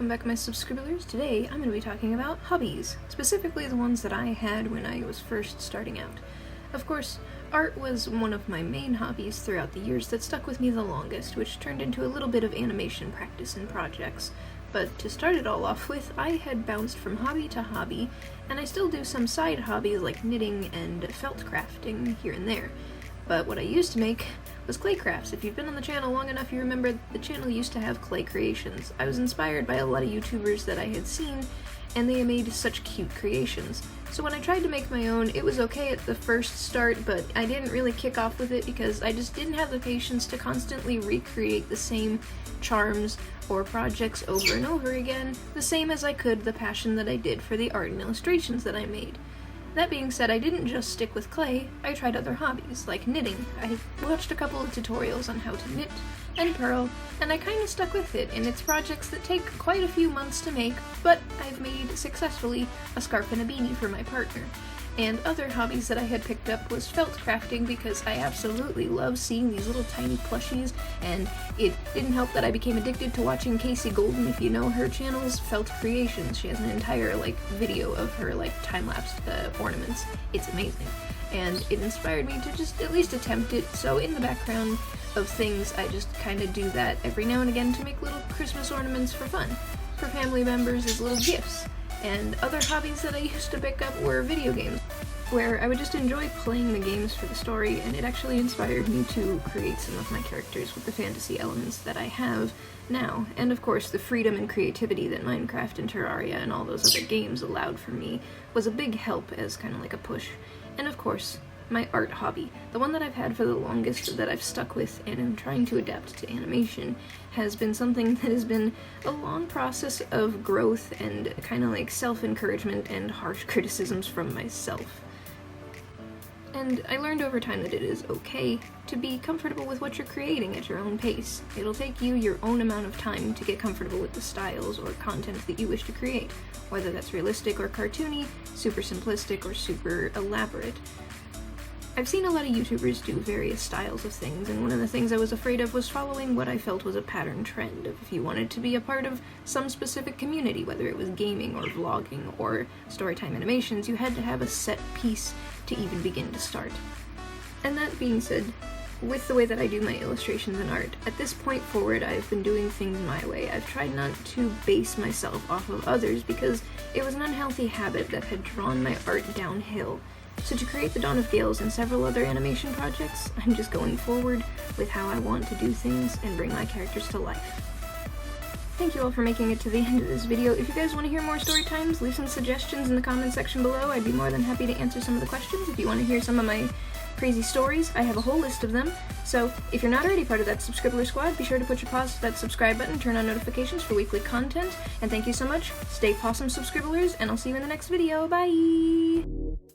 welcome back my subscribers. Today I'm going to be talking about hobbies, specifically the ones that I had when I was first starting out. Of course, art was one of my main hobbies throughout the years that stuck with me the longest, which turned into a little bit of animation practice and projects. But to start it all off with, I had bounced from hobby to hobby, and I still do some side hobbies like knitting and felt crafting here and there. But what I used to make was clay crafts. If you've been on the channel long enough, you remember the channel used to have clay creations. I was inspired by a lot of YouTubers that I had seen, and they made such cute creations. So when I tried to make my own, it was okay at the first start, but I didn't really kick off with it because I just didn't have the patience to constantly recreate the same charms or projects over and over again, the same as I could the passion that I did for the art and illustrations that I made. That being said, I didn't just stick with clay, I tried other hobbies, like knitting. I watched a couple of tutorials on how to knit and purl, and I kinda stuck with it, and it's projects that take quite a few months to make, but I've made successfully a scarf and a beanie for my partner. And other hobbies that I had picked up was felt crafting because I absolutely love seeing these little tiny plushies, and it didn't help that I became addicted to watching Kasey if you know her channel's Felt Creations. She has an entire video of her time-lapsed ornaments. It's amazing. And it inspired me to just at least attempt it, so in the background of things I just kinda do that every now and again to make little Christmas ornaments for fun, for family members as little gifts. And other hobbies that I used to pick up were video games, where I would just enjoy playing the games for the story, and it actually inspired me to create some of my characters with the fantasy elements that I have now. And of course, the freedom and creativity that Minecraft and Terraria and all those other games allowed for me was a big help as kind of like a push. And of course, my art hobby, the one that I've had for the longest that I've stuck with and am trying to adapt to animation, has been something that has been a long process of growth and kind of like self-encouragement and harsh criticisms from myself. And I learned over time that it is okay to be comfortable with what you're creating at your own pace. It'll take you your own amount of time to get comfortable with the styles or content that you wish to create, whether that's realistic or cartoony, super simplistic or super elaborate. I've seen a lot of YouTubers do various styles of things, and one of the things I was afraid of was following what I felt was a pattern trend of if you wanted to be a part of some specific community, whether it was gaming or vlogging or storytime animations, you had to have a set piece to even begin to start. And that being said, with the way that I do my illustrations and art, at this point forward I've been doing things my way. I've tried not to base myself off of others because it was an unhealthy habit that had drawn my art downhill. So to create the Dawn of Gales and several other animation projects, I'm just going forward with how I want to do things and bring my characters to life. Thank you all for making it to the end of this video. If you guys want to hear more story times, leave some suggestions in the comment section below. I'd be more than happy to answer some of the questions. If you want to hear some of my crazy stories, I have a whole list of them. So if you're not already part of that subscriber squad, be sure to put your paws to that subscribe button, turn on notifications for weekly content, and thank you so much. Stay pawsome, subscribers, and I'll see you in the next video. Bye!